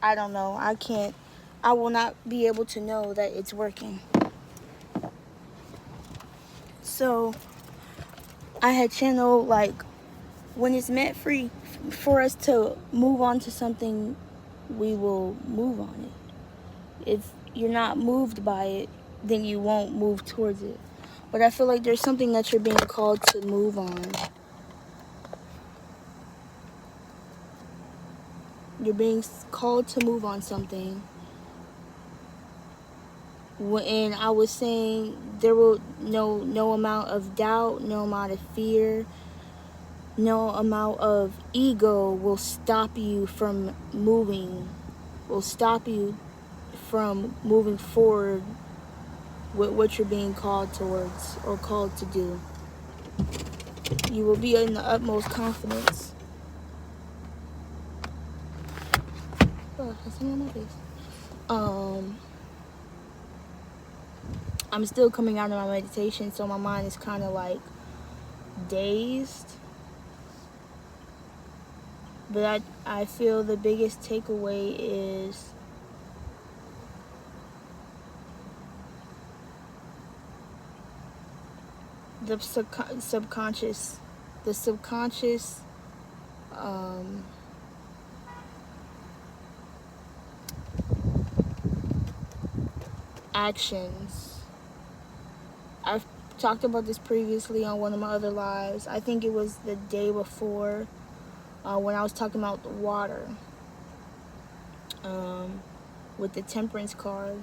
I don't know. I will not be able to know that it's working. So I had channeled, like, when it's meant for us to move on to something, we will move on it. If you're not moved by it, then you won't move towards it. But I feel like there's something that you're being called to move on. You're being called to move on something. And I was saying there will no amount of doubt, no amount of fear, no amount of ego will stop you from moving, will stop you from moving forward with what you're being called towards or called to do. You will be in the utmost confidence. Oh, that's on my face. I'm still coming out of my meditation, so my mind is kind of like dazed. But I feel the biggest takeaway is the subconscious actions. I've talked about this previously on one of my other lives. I think it was the day before when I was talking about the water with the temperance card.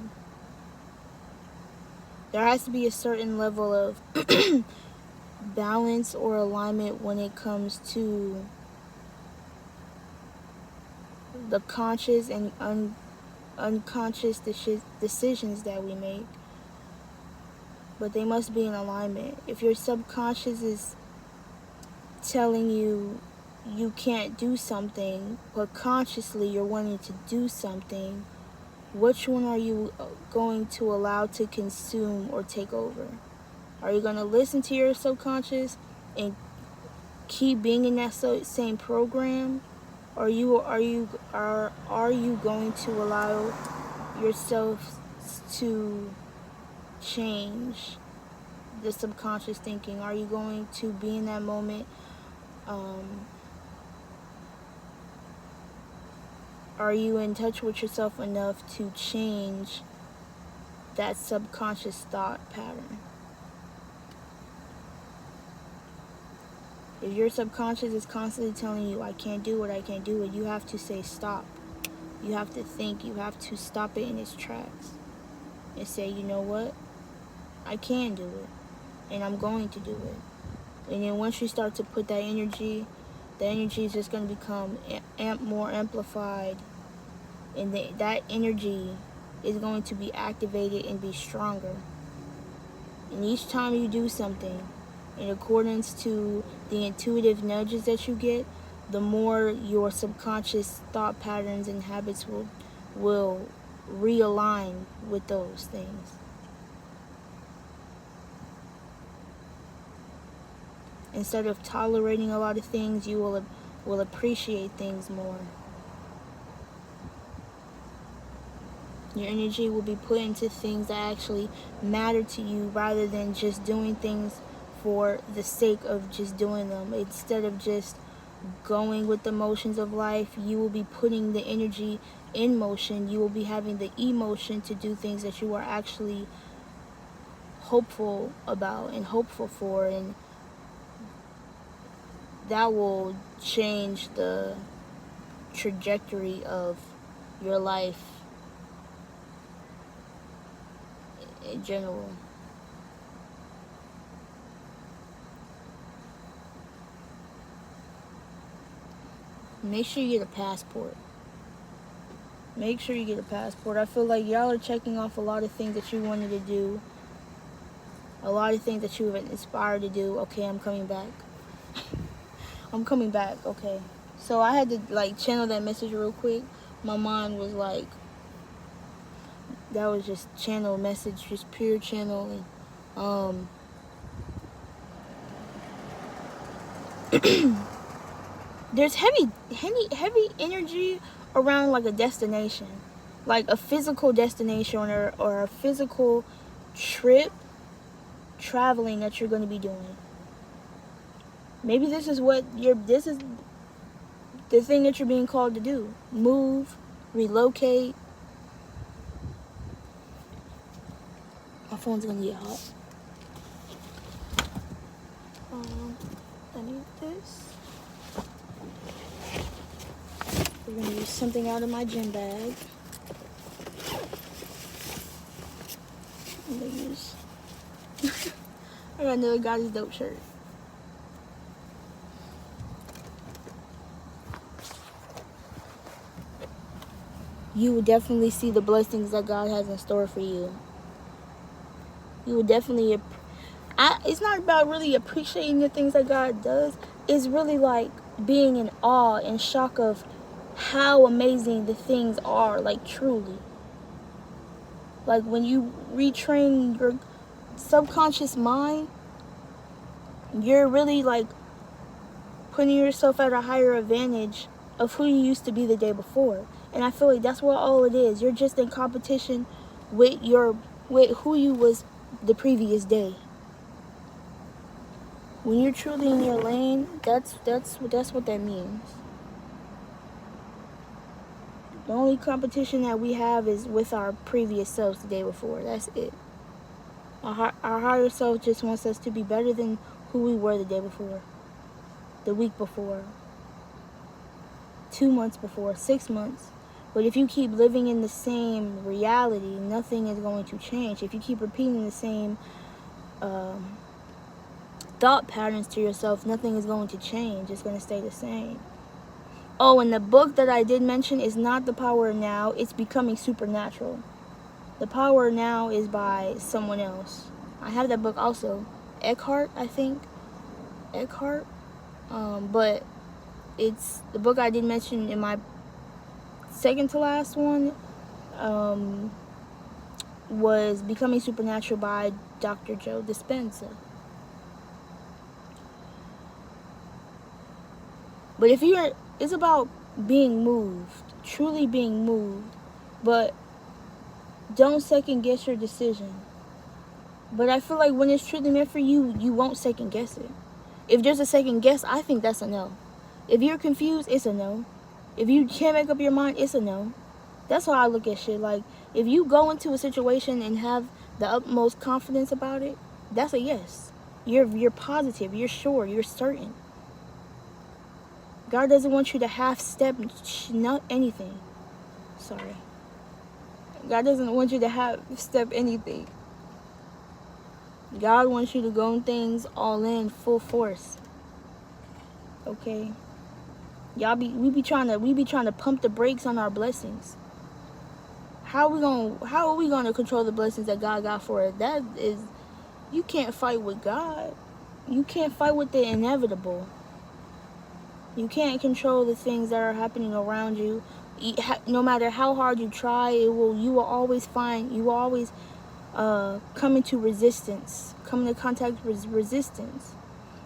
There has to be a certain level of balance or alignment when it comes to the conscious and unconscious decisions that we make. But they must be in alignment. If your subconscious is telling you you can't do something, but consciously you're wanting to do something, which one are you going to allow to consume or take over? Are you going to listen to your subconscious and keep being in that same program? Or are you going to allow yourself to change the subconscious thinking? Are you going to be in that moment? Are you in touch with yourself enough to change that subconscious thought pattern? If your subconscious is constantly telling you, I can't do it, you have to say stop. You have to think, you have to stop it in its tracks and say, you know what? I can do it, and I'm going to do it. And then once you start to put that energy, the energy is just going to become more amplified, and that energy is going to be activated and be stronger. And each time you do something in accordance to the intuitive nudges that you get, the more your subconscious thought patterns and habits will realign with those things. Instead of tolerating a lot of things, you will appreciate things more. Your energy will be put into things that actually matter to you, rather than just doing things for the sake of just doing them. Instead of just going with the motions of life, you will be putting the energy in motion. You will be having the emotion to do things that you are actually hopeful about and hopeful for, and that will change the trajectory of your life in general. Make sure you get a passport. Make sure you get a passport. I feel like y'all are checking off a lot of things that you wanted to do. A lot of things that you were inspired to do. Okay, I'm coming back. I'm coming back, okay. So I had to channel that message real quick. My mind was like, that was just channel message, just pure channeling. There's heavy energy around like a destination, like a physical destination or a physical trip, traveling that you're going to be doing. Maybe this is the thing that you're being called to do. Move, relocate. My phone's going to get hot. I need this. We're going to use something out of my gym bag. I'm going to use... I got another Got His Dope shirt. You will definitely see the blessings that God has in store for you. You will definitely... it's not about really appreciating the things that God does. It's really like being in awe and shock of how amazing the things are, like truly. Like when you retrain your subconscious mind, you're really like putting yourself at a higher advantage of who you used to be the day before. And I feel like that's what all it is. You're just in competition with who you was the previous day. When you're truly in your lane, that's what that means. The only competition that we have is with our previous selves the day before. That's it. Our higher self just wants us to be better than who we were the day before, the week before, 2 months before, 6 months. But if you keep living in the same reality, nothing is going to change. If you keep repeating the same thought patterns to yourself, nothing is going to change. It's going to stay the same. Oh, and the book that I did mention is not The Power Now. It's Becoming Supernatural. The Power Now is by someone else. I have that book also. Eckhart, I think. Eckhart. But it's the book I did mention in my second to last one was Becoming Supernatural by Dr. Joe Dispenza. But it's about being moved, truly being moved, but don't second guess your decision. But I feel like when it's truly meant for you, you won't second guess it. If there's a second guess, I think that's a no. If you're confused, it's a no. If you can't make up your mind, it's a no. That's how I look at shit. Like, if you go into a situation and have the utmost confidence about it, that's a yes. You're positive, you're sure, you're certain. God doesn't want you to half-step not anything. Sorry. God doesn't want you to half-step anything. God wants you to go in things all in, full force. Okay? We be trying to pump the brakes on our blessings. How are we gonna control the blessings that God got for us? That is, you can't fight with God. You can't fight with the inevitable. You can't control the things that are happening around you. No matter how hard you try, you will always come into resistance, come into contact with resistance.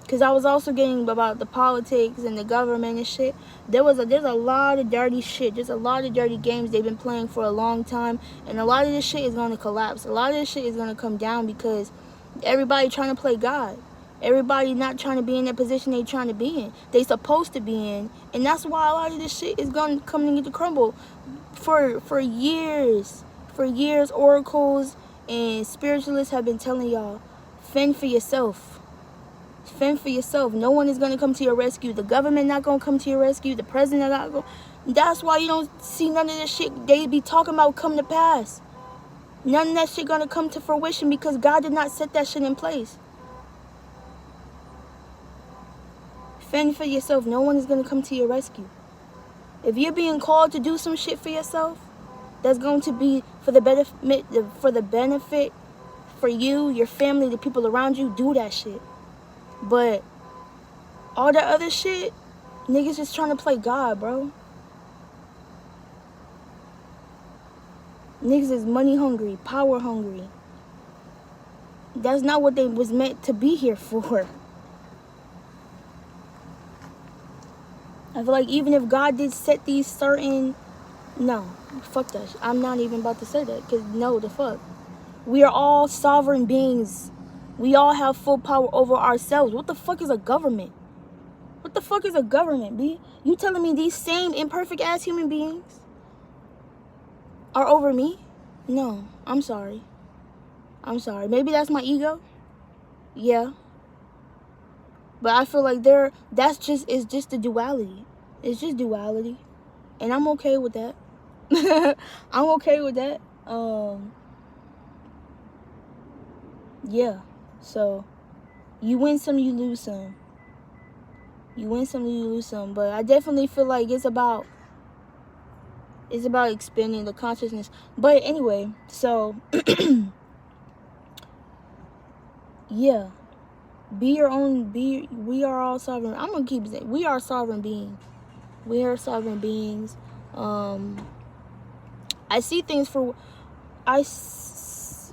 Because I was also getting about the politics and the government and shit. There's a lot of dirty shit. There's a lot of dirty games they've been playing for a long time. And a lot of this shit is going to collapse. A lot of this shit is going to come down because everybody trying to play God. Everybody not trying to be in that position they trying to be in. They supposed to be in. And that's why a lot of this shit is going to come to crumble. For years, oracles and spiritualists have been telling y'all, fend for yourself. Fend for yourself. No one is going to come to your rescue. The government not going to come to your rescue. The president not going. That's why you don't see none of this shit they be talking about come to pass. None of that shit going to come to fruition because God did not set that shit in place. Fend for yourself. No one is going to come to your rescue. If you're being called to do some shit for yourself, that's going to be for the benefit for you, your family, the people around you, do that shit. But all that other shit, niggas just trying to play God, bro. Niggas is money hungry, power hungry. That's not what they was meant to be here for. I feel like even if God did set these certain No, fuck that shit. I'm not even about to say that, because no, the fuck. We are all sovereign beings. We all have full power over ourselves. What the fuck is a government? What the fuck is a government, B? You telling me these same imperfect ass human beings are over me? No, I'm sorry. I'm sorry. Maybe that's my ego. Yeah. But I feel like it's just the duality. It's just duality. And I'm okay with that. I'm okay with that. Yeah. So you win some, you lose some. You win some, you lose some. But I definitely feel like it's about expanding the consciousness. But anyway, so yeah. We are all sovereign. I'm gonna keep saying we are sovereign beings. We are sovereign beings. I see things for I see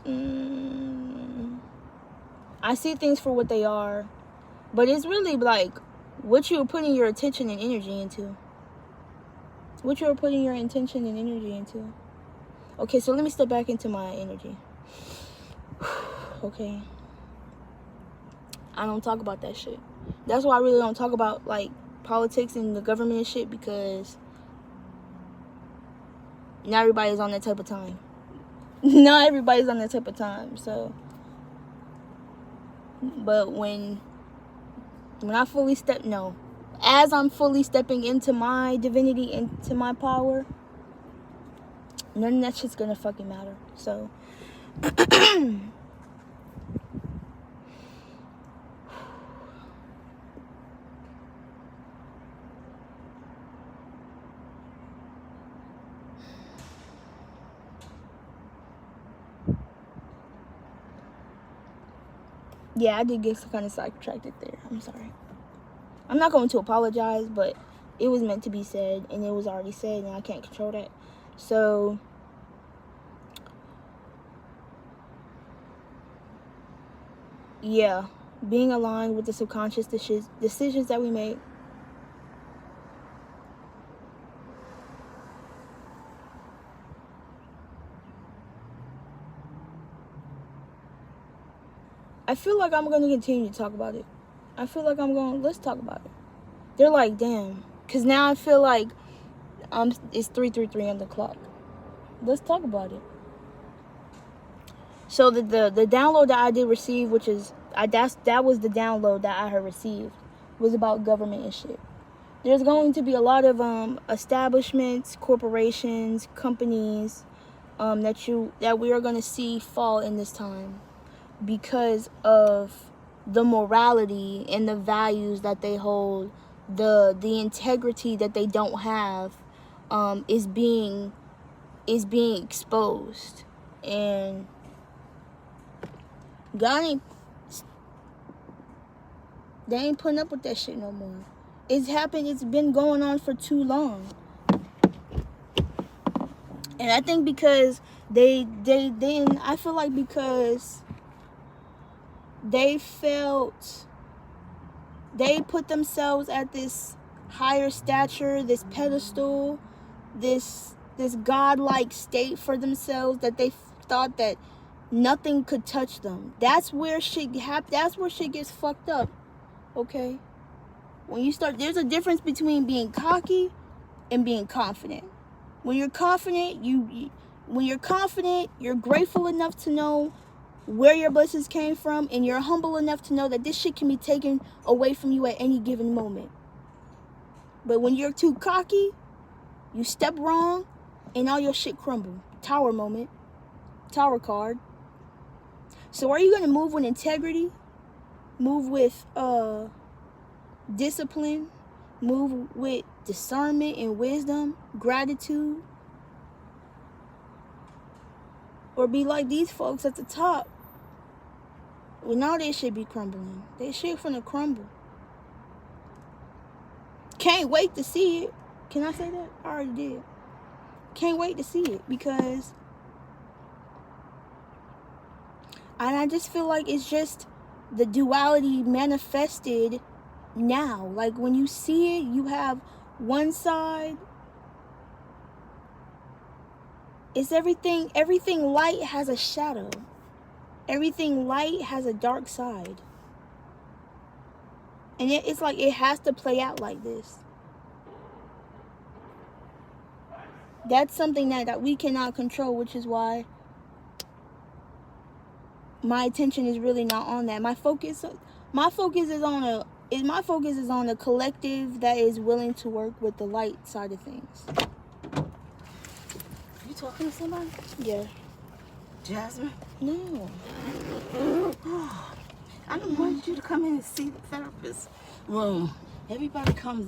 things for what they are, but it's really like what you're putting your attention and energy into. What you're putting your intention and energy into. Okay, so let me step back into my energy. Okay. I don't talk about that shit. That's why I really don't talk about like politics and the government and shit, because not everybody's on that type of time. Not everybody's on that type of time. So, but when I fully as I'm fully stepping into my divinity, into my power, none of that shit's gonna fucking matter. So yeah, I did get kind of sidetracked there. I'm sorry. I'm not going to apologize, but it was meant to be said, and it was already said, and I can't control that. So yeah, being aligned with the subconscious decisions that we make. I feel like I'm going to continue to talk about it. I feel like let's talk about it. They're like, damn. Because now I feel like it's 3:33 on the clock. Let's talk about it. So the download that I did receive, which is, that was the download that I had received, was about government and shit. There's going to be a lot of establishments, corporations, companies that we are going to see fall in this time, because of the morality and the values that they hold, the integrity that they don't have, is being exposed. And God they ain't putting up with that shit no more. It's happened. It's been going on for too long. And I think because I feel like because they put themselves at this higher stature, this pedestal, this godlike state for themselves, that they thought that nothing could touch them. That's where shit gets fucked up. Okay? When you start, there's a difference between being cocky and being confident. When you're confident, you're grateful enough to know where your blessings came from, and you're humble enough to know that this shit can be taken away from you at any given moment. But when you're too cocky, you step wrong, and all your shit crumble. Tower moment. Tower card. So are you going to move with integrity? Move with discipline? Move with discernment and wisdom? Gratitude? Or be like these folks at the top? Well, now they should be crumbling. They shit finna crumble. Can't wait to see it. Can I say that? I already did. Can't wait to see it, because I just feel like it's just the duality manifested now. Like when you see it, you have one side It's everything light has a shadow. Everything light has a dark side. And it's like it has to play out like this. That's something that we cannot control, which is why my attention is really not on that. My focus is on a collective that is willing to work with the light side of things. You talking to somebody? Yeah. Jasmine? No. I don't want you to come in and see the therapist room. Everybody comes